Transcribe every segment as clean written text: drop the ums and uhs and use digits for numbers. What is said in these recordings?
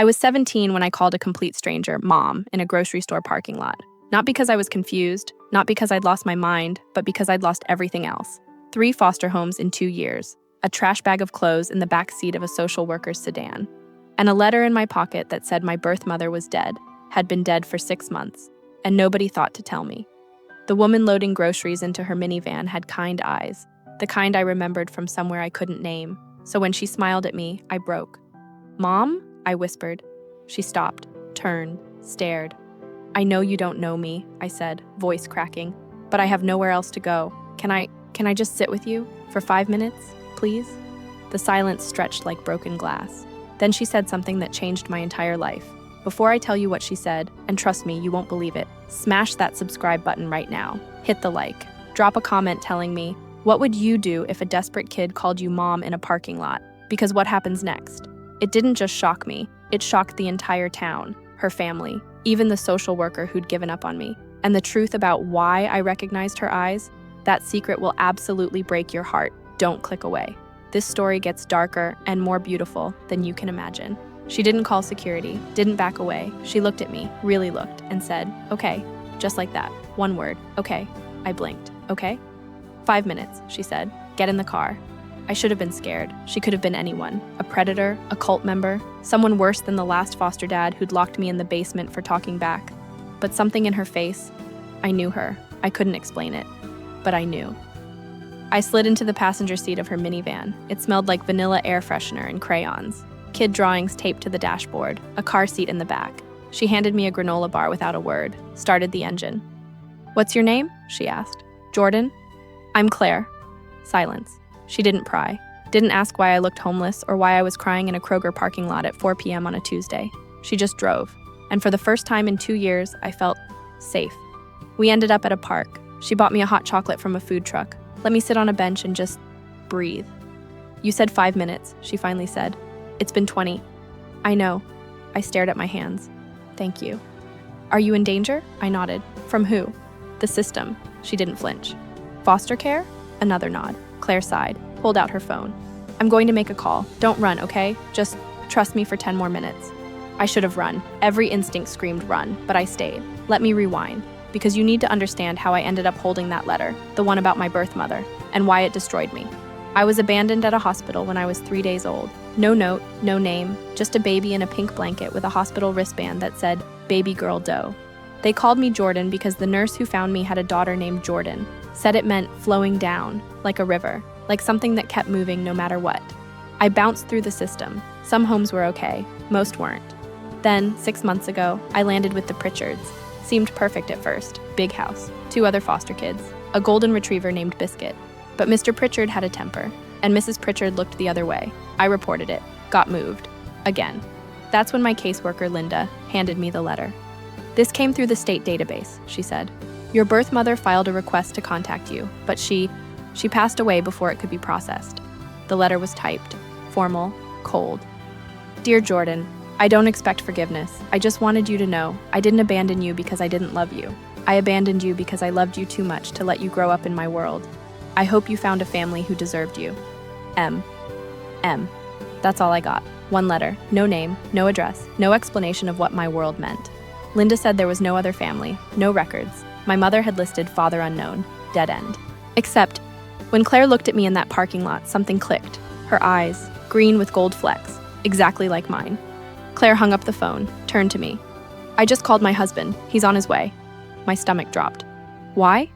I was 17 when I called a complete stranger Mom in a grocery store parking lot. Not because I was confused, not because I'd lost my mind, but because I'd lost everything else. 3 foster homes in 2 years, a trash bag of clothes in the back seat of a social worker's sedan, and a letter in my pocket that said my birth mother was dead, had been dead for 6 months, and nobody thought to tell me. The woman loading groceries into her minivan had kind eyes, the kind I remembered from somewhere I couldn't name, so when she smiled at me, I broke. "Mom?" I whispered. She stopped, turned, stared. "I know you don't know me," I said, voice cracking, "but I have nowhere else to go. Can I just sit with you for 5 minutes, please?" The silence stretched like broken glass. Then she said something that changed my entire life. Before I tell you what she said, and trust me, you won't believe it, smash that subscribe button right now. Hit the like. Drop a comment telling me, what would you do if a desperate kid called you mom in a parking lot? Because what happens next? It didn't just shock me, it shocked the entire town, her family, even the social worker who'd given up on me. And the truth about why I recognized her eyes, that secret will absolutely break your heart. Don't click away. This story gets darker and more beautiful than you can imagine. She didn't call security, didn't back away. She looked at me, really looked, and said, "Okay," just like that. One word, "Okay." I blinked. "Okay?" "5 minutes," she said. "Get in the car." I should have been scared. She could have been anyone. A predator, a cult member, someone worse than the last foster dad who'd locked me in the basement for talking back. But something in her face, I knew her. I couldn't explain it, but I knew. I slid into the passenger seat of her minivan. It smelled like vanilla air freshener and crayons. Kid drawings taped to the dashboard, a car seat in the back. She handed me a granola bar without a word, started the engine. "What's your name?" she asked. "Jordan?" "I'm Claire." Silence. She didn't pry. Didn't ask why I looked homeless or why I was crying in a Kroger parking lot at 4 p.m. on a Tuesday. She just drove. And for the first time in 2 years, I felt safe. We ended up at a park. She bought me a hot chocolate from a food truck. Let me sit on a bench and just breathe. "You said 5 minutes," she finally said. "It's been 20. "I know." I stared at my hands. "Thank you." "Are you in danger?" I nodded. "From who?" "The system." She didn't flinch. "Foster care?" Another nod. Claire sighed, pulled out her phone. "I'm going to make a call. Don't run, okay? Just trust me for 10 more minutes." I should have run. Every instinct screamed run, but I stayed. Let me rewind, because you need to understand how I ended up holding that letter, the one about my birth mother, and why it destroyed me. I was abandoned at a hospital when I was 3 days old. No note, no name, just a baby in a pink blanket with a hospital wristband that said, "Baby Girl Doe." They called me Jordan because the nurse who found me had a daughter named Jordan, said it meant flowing down, like a river, like something that kept moving no matter what. I bounced through the system. Some homes were okay, most weren't. Then, 6 months ago, I landed with the Pritchards. Seemed perfect at first. Big house, 2 other foster kids, a golden retriever named Biscuit. But Mr. Pritchard had a temper, and Mrs. Pritchard looked the other way. I reported it, got moved. Again. That's when my caseworker, Linda, handed me the letter. "This came through the state database," she said. "Your birth mother filed a request to contact you, but she passed away before it could be processed." The letter was typed, formal, cold. "Dear Jordan, I don't expect forgiveness. I just wanted you to know I didn't abandon you because I didn't love you. I abandoned you because I loved you too much to let you grow up in my world. I hope you found a family who deserved you. M." That's all I got. One letter, no name, no address, no explanation of what my world meant. Linda said there was no other family, no records. My mother had listed father unknown, dead end. Except, when Claire looked at me in that parking lot, something clicked. Her eyes, green with gold flecks, exactly like mine. Claire hung up the phone, turned to me. "I just called my husband. He's on his way." My stomach dropped. "Why?"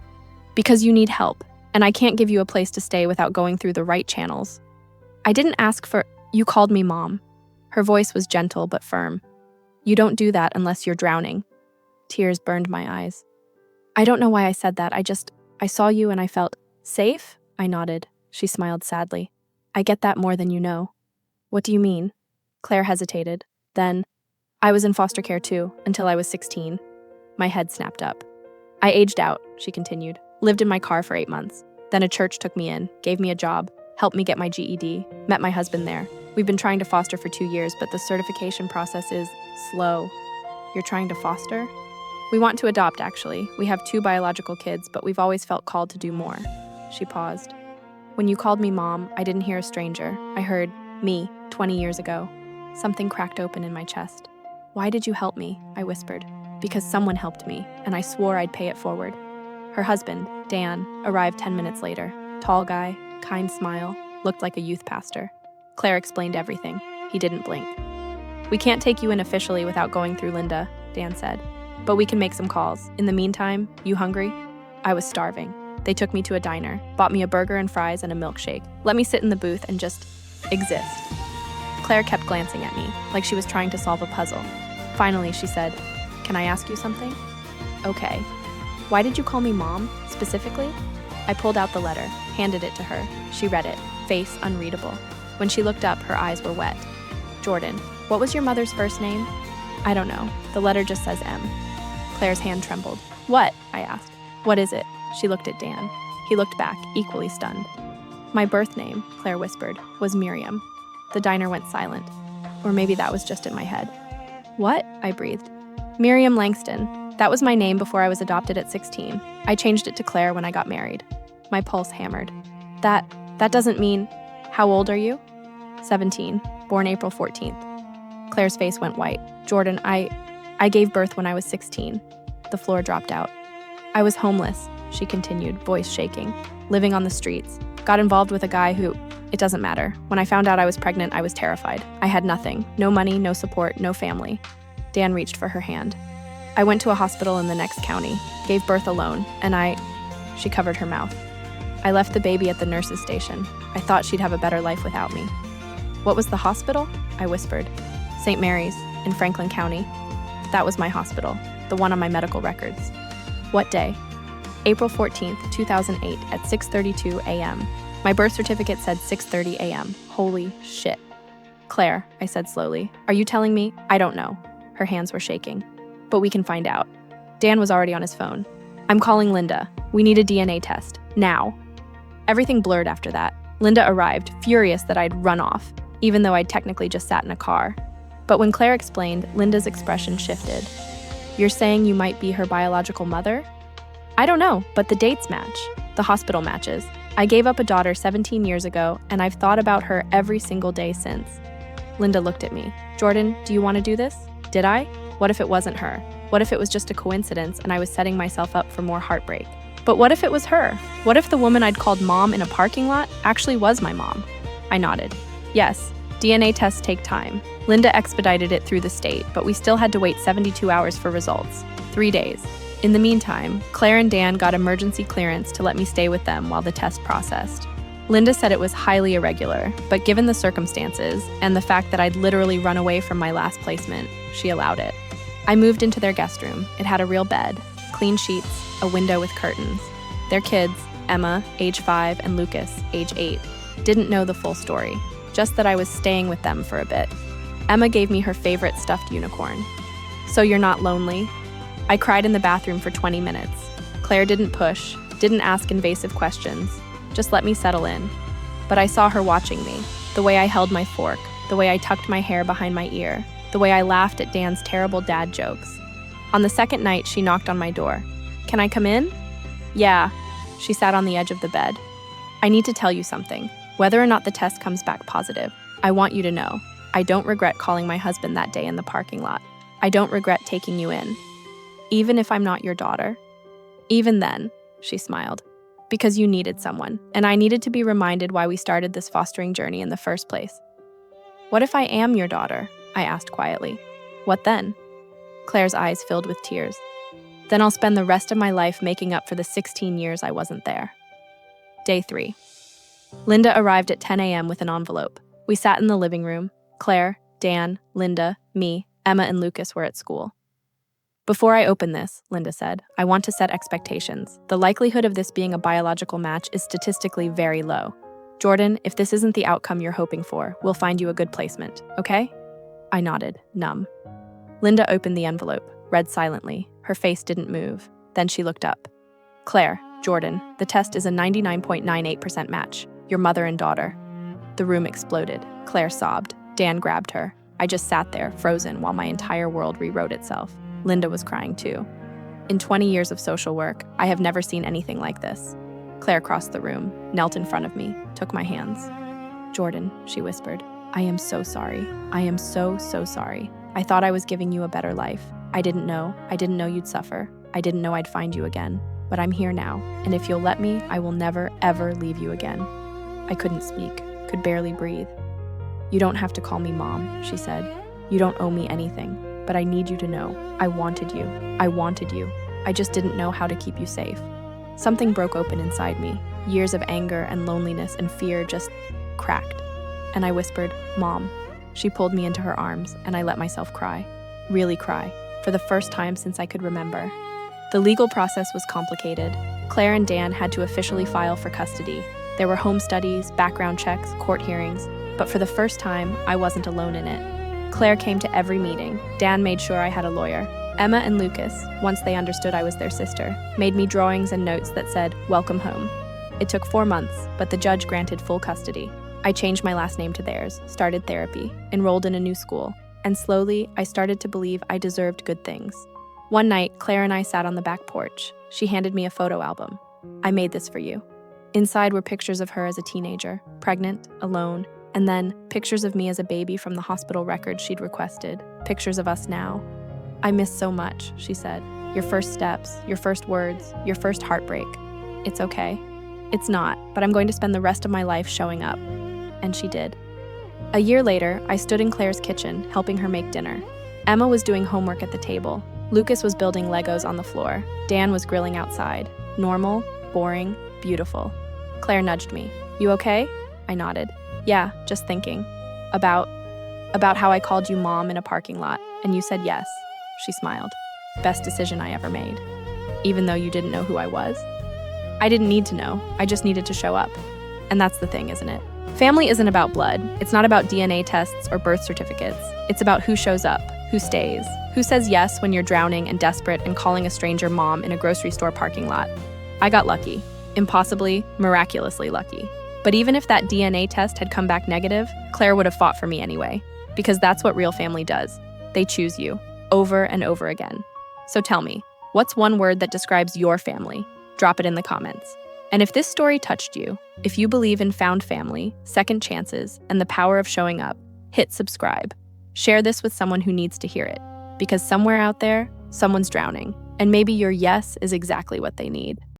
"Because you need help, and I can't give you a place to stay without going through the right channels." "I didn't ask for—" "You called me Mom." Her voice was gentle but firm. "You don't do that unless you're drowning." Tears burned my eyes. "I don't know why I said that. I saw you and I felt safe." I nodded. She smiled sadly. "I get that more than you know." "What do you mean?" Claire hesitated. Then, "I was in foster care too, until I was 16. My head snapped up. "I aged out," she continued. "Lived in my car for 8 months. Then a church took me in, gave me a job, helped me get my GED, met my husband there. We've been trying to foster for 2 years, but the certification process is slow." "You're trying to foster?" "We want to adopt, actually. We have 2 biological kids, but we've always felt called to do more." She paused. "When you called me Mom, I didn't hear a stranger. I heard me 20 years ago. Something cracked open in my chest. "Why did you help me?" I whispered. "Because someone helped me, and I swore I'd pay it forward." Her husband, Dan, arrived 10 minutes later. Tall guy, kind smile, looked like a youth pastor. Claire explained everything. He didn't blink. "We can't take you in officially without going through Linda," Dan said. "But we can make some calls. In the meantime, you hungry?" I was starving. They took me to a diner, bought me a burger and fries and a milkshake, let me sit in the booth and just exist. Claire kept glancing at me, like she was trying to solve a puzzle. Finally, she said, "Can I ask you something?" "Okay." "Why did you call me Mom, specifically?" I pulled out the letter, handed it to her. She read it, face unreadable. When she looked up, her eyes were wet. "Jordan, what was your mother's first name?" "I don't know. The letter just says M." Claire's hand trembled. "What?" I asked. "What is it?" She looked at Dan. He looked back, equally stunned. "My birth name," Claire whispered, "was Miriam." The diner went silent. Or maybe that was just in my head. "What?" I breathed. "Miriam Langston. That was my name before I was adopted at 16. I changed it to Claire when I got married." My pulse hammered. That doesn't mean... How old are you?" 17, born April 14th. Claire's face went white. "Jordan, I gave birth when I was 16. The floor dropped out. "I was homeless," she continued, voice shaking. "Living on the streets. Got involved with a guy who... It doesn't matter. When I found out I was pregnant, I was terrified. I had nothing. No money, no support, no family." Dan reached for her hand. "I went to a hospital in the next county, gave birth alone, and She covered her mouth. "I left the baby at the nurse's station. I thought she'd have a better life without me." "What was the hospital?" I whispered. "St. Mary's, in Franklin County." That was my hospital, the one on my medical records. "What day?" "April 14th, 2008 at 6:32 a.m. My birth certificate said 6:30 a.m. Holy shit. "Claire," I said slowly, "are you telling me?" "I don't know." Her hands were shaking. "But we can find out." Dan was already on his phone. "I'm calling Linda. We need a DNA test. Now." Everything blurred after that. Linda arrived, furious that I'd run off, even though I'd technically just sat in a car. But when Claire explained, Linda's expression shifted. "You're saying you might be her biological mother?" "I don't know, but the dates match. The hospital matches. I gave up a daughter 17 years ago, and I've thought about her every single day since." Linda looked at me. "Jordan, do you want to do this? Did I? What if it wasn't her? What if it was just a coincidence and I was setting myself up for more heartbreak? But what if it was her? What if the woman I'd called Mom in a parking lot actually was my mom?" I nodded. "Yes, DNA tests take time. Linda expedited it through the state, but we still had to wait 72 hours for results. 3 days. In the meantime, Claire and Dan got emergency clearance to let me stay with them while the test processed. Linda said it was highly irregular, but given the circumstances and the fact that I'd literally run away from my last placement, she allowed it. I moved into their guest room. It had a real bed, clean sheets, a window with curtains. Their kids, Emma, age 5, and Lucas, age 8, didn't know the full story, just that I was staying with them for a bit. Emma gave me her favorite stuffed unicorn. "So you're not lonely?" I cried in the bathroom for 20 minutes. Claire didn't push, didn't ask invasive questions, just let me settle in. But I saw her watching me, the way I held my fork, the way I tucked my hair behind my ear, the way I laughed at Dan's terrible dad jokes. On the second night, she knocked on my door. "Can I come in?" "Yeah." She sat on the edge of the bed. "I need to tell you something. Whether or not the test comes back positive, I want you to know. I don't regret calling my husband that day in the parking lot. I don't regret taking you in. Even if I'm not your daughter." "Even then," she smiled, "because you needed someone, and I needed to be reminded why we started this fostering journey in the first place." "What if I am your daughter?" I asked quietly. "What then?" Claire's eyes filled with tears. "Then I'll spend the rest of my life making up for the 16 years I wasn't there." Day 3. Linda arrived at 10 a.m. with an envelope. We sat in the living room. Claire, Dan, Linda, me, Emma, and Lucas were at school. "Before I open this," Linda said, "I want to set expectations. The likelihood of this being a biological match is statistically very low. Jordan, if this isn't the outcome you're hoping for, we'll find you a good placement, okay?" I nodded, numb. Linda opened the envelope, read silently. Her face didn't move. Then she looked up. "Claire, Jordan, the test is a 99.98% match. Your mother and daughter." The room exploded. Claire sobbed. Dan grabbed her. I just sat there, frozen, while my entire world rewrote itself. Linda was crying too. In 20 years of social work, I have never seen anything like this. Claire crossed the room, knelt in front of me, took my hands. "Jordan," she whispered, I am so sorry. I am so, so sorry. I thought I was giving you a better life. I didn't know. I didn't know you'd suffer. I didn't know I'd find you again. But I'm here now, and if you'll let me, I will never, ever leave you again. I couldn't speak, could barely breathe. You don't have to call me Mom, she said. You don't owe me anything, but I need you to know. I wanted you. I wanted you. I just didn't know how to keep you safe. Something broke open inside me. Years of anger and loneliness and fear just cracked. And I whispered, Mom. She pulled me into her arms, and I let myself cry. Really cry, for the first time since I could remember. The legal process was complicated. Claire and Dan had to officially file for custody. There were home studies, background checks, court hearings, but for the first time, I wasn't alone in it. Claire came to every meeting. Dan made sure I had a lawyer. Emma and Lucas, once they understood I was their sister, made me drawings and notes that said, "Welcome home." It took 4 months, but the judge granted full custody. I changed my last name to theirs, started therapy, enrolled in a new school, and slowly, I started to believe I deserved good things. One night, Claire and I sat on the back porch. She handed me a photo album. I made this for you. Inside were pictures of her as a teenager, pregnant, alone, and then pictures of me as a baby from the hospital records she'd requested, pictures of us now. I miss so much, she said. Your first steps, your first words, your first heartbreak. It's okay. It's not, but I'm going to spend the rest of my life showing up. And she did. A year later, I stood in Claire's kitchen, helping her make dinner. Emma was doing homework at the table. Lucas was building Legos on the floor. Dan was grilling outside. Normal, boring, beautiful. Claire nudged me. You okay? I nodded. Yeah, just thinking. About how I called you Mom in a parking lot, and you said yes. She smiled. Best decision I ever made. Even though you didn't know who I was? I didn't need to know. I just needed to show up. And that's the thing, isn't it? Family isn't about blood. It's not about DNA tests or birth certificates. It's about who shows up, who stays, who says yes when you're drowning and desperate and calling a stranger Mom in a grocery store parking lot. I got lucky. Impossibly, miraculously lucky. But even if that DNA test had come back negative, Claire would have fought for me anyway. Because that's what real family does. They choose you, over and over again. So tell me, what's one word that describes your family? Drop it in the comments. And if this story touched you, if you believe in found family, second chances, and the power of showing up, hit subscribe. Share this with someone who needs to hear it. Because somewhere out there, someone's drowning. And maybe your yes is exactly what they need.